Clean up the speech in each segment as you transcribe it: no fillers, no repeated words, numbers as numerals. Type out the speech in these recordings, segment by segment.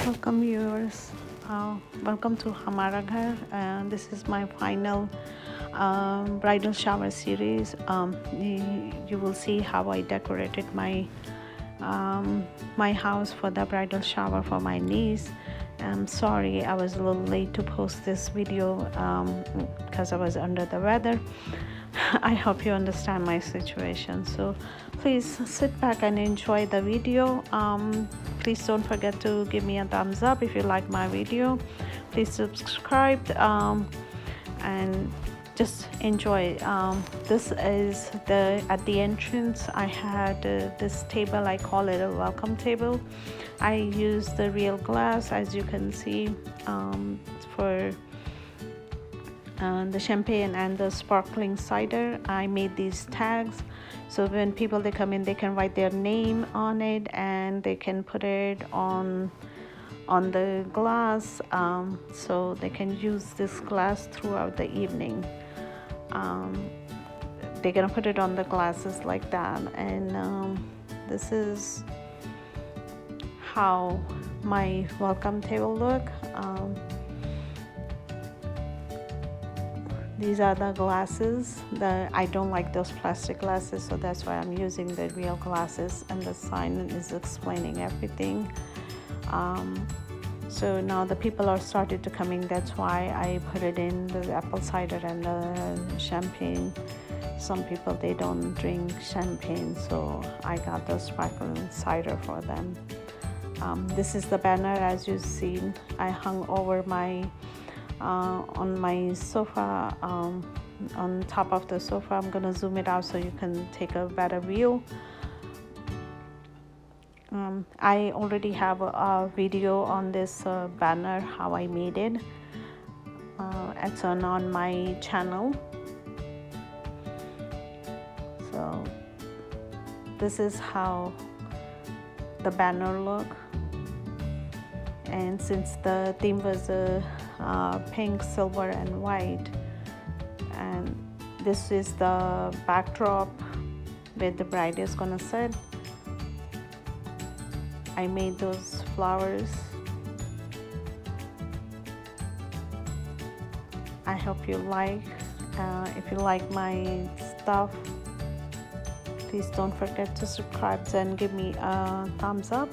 Welcome viewers. Welcome to Hamara Ghar. This is my final bridal shower series. You will see how I decorated my house for the bridal shower for my niece. I'm sorry I was a little late to post this video because I was under the weather. I hope you understand my situation. So please sit back and enjoy the video. Please don't forget to give me a thumbs up if you like my video. Please subscribe and just enjoy. This is at the entrance I had this table. I call it a welcome table. I use the real glass, as you can see, for the champagne and the sparkling cider. I made these tags so when people they come in, they can write their name on it and they can put it on the glass, so they can use this glass throughout the evening. They're gonna put it on the glasses like that, and this is how my welcome table look. These are the glasses. I don't like those plastic glasses, so that's why I'm using the real glasses, and the sign is explaining everything. So now the people are started to coming. That's why I put it in the apple cider and the champagne. Some people they don't drink champagne, so I got the sparkling cider for them. This is the banner. As you've seen, I hung over my on my sofa, on top of the sofa. I'm gonna zoom it out so you can take a better view. I already have a video on this banner, how I made it. It's on my channel. So this is how the banner look, and since the theme was pink, silver and white, and this is the backdrop where the bride is gonna sit. I made those flowers. I hope you like. If you like my stuff, please don't forget to subscribe and give me a thumbs up.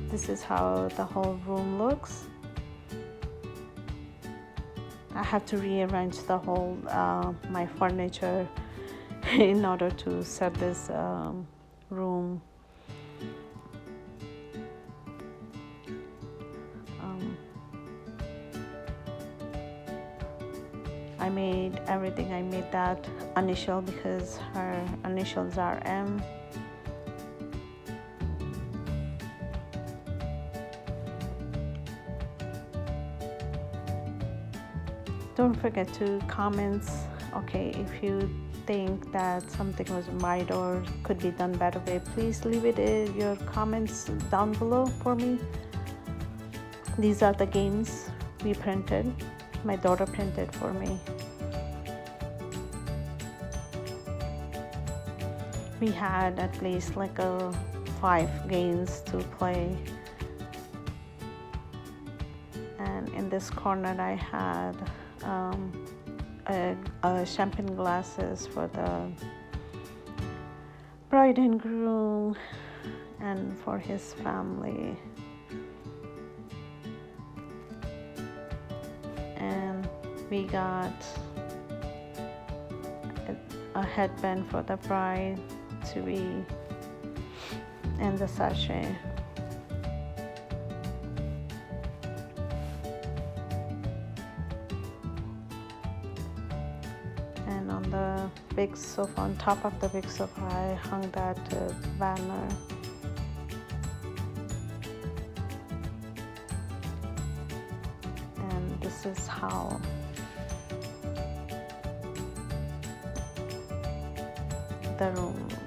This is how the whole room looks. I have to rearrange the whole my furniture in order to set this room. I made everything. I made that initial because her initials are M. Don't forget to comment. Okay, if you think that something was right or could be done better way, please leave it in your comments down below for me. These are the games we printed. My daughter printed for me. We had at least like 5 games to play. And in this corner I had champagne glasses for the bride and groom and for his family. And we got a headband for the bride to be in the sachet. And on the big sofa, on top of the big sofa, I hung that banner. And this is how the room look.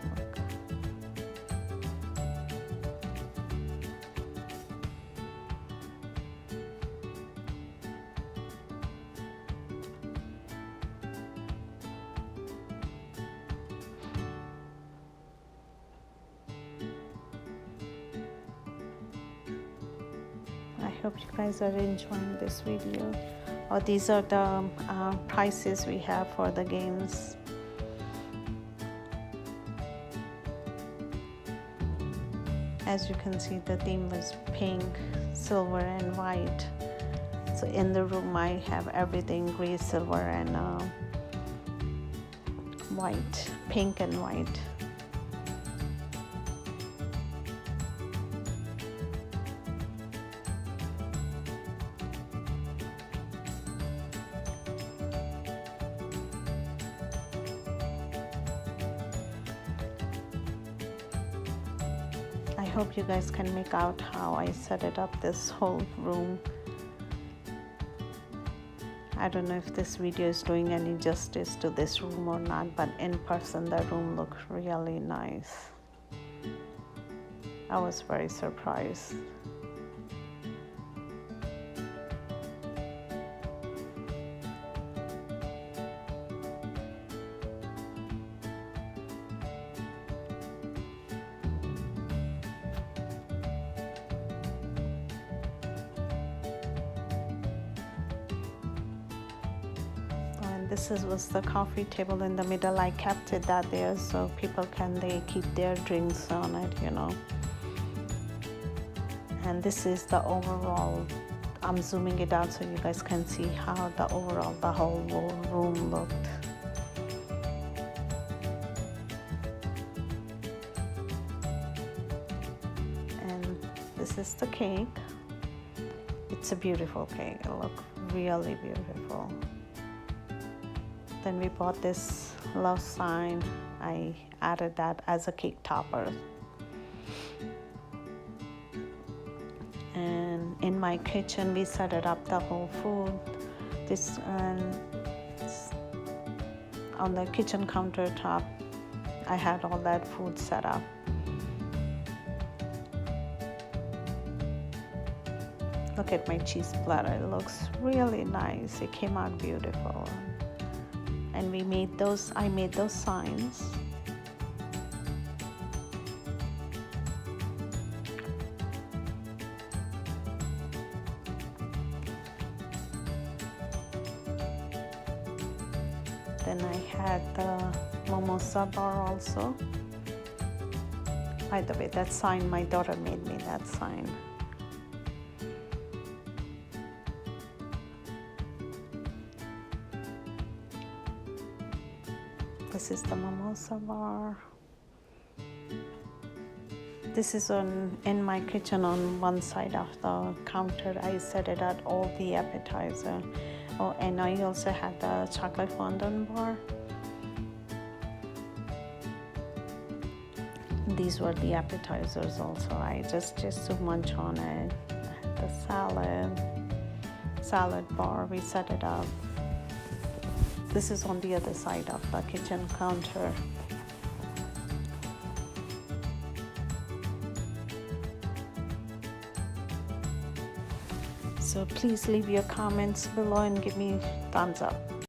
hope you guys are enjoying this video. Oh, these are the prices we have for the games. As you can see, the theme was pink, silver and white. So in the room I have everything gray, silver and white, pink and white. I hope you guys can make out how I set it up, this whole room. I don't know if this video is doing any justice to this room or not, but in person the room looked really nice. I was very surprised. This was the coffee table in the middle. I kept it that there so people they keep their drinks on it, you know. And this is the overall. I'm zooming it out so you guys can see how the whole room looked. And this is the cake. It's a beautiful cake. It looked really beautiful. Then we bought this love sign. I added that as a cake topper. And in my kitchen, we set it up the whole food. This on the kitchen countertop, I had all that food set up. Look at my cheese platter. It looks really nice. It came out beautiful. And I made those signs. Then I had the mimosa bar also. By the way, that sign, my daughter made me that sign. This is the mimosa bar. This is in my kitchen on one side of the counter. I set it at all the appetizer. Oh, and I also had the chocolate fondant bar. These were the appetizers also. I just to munch on it. The salad bar, we set it up. This is on the other side of the kitchen counter. So please leave your comments below and give me thumbs up.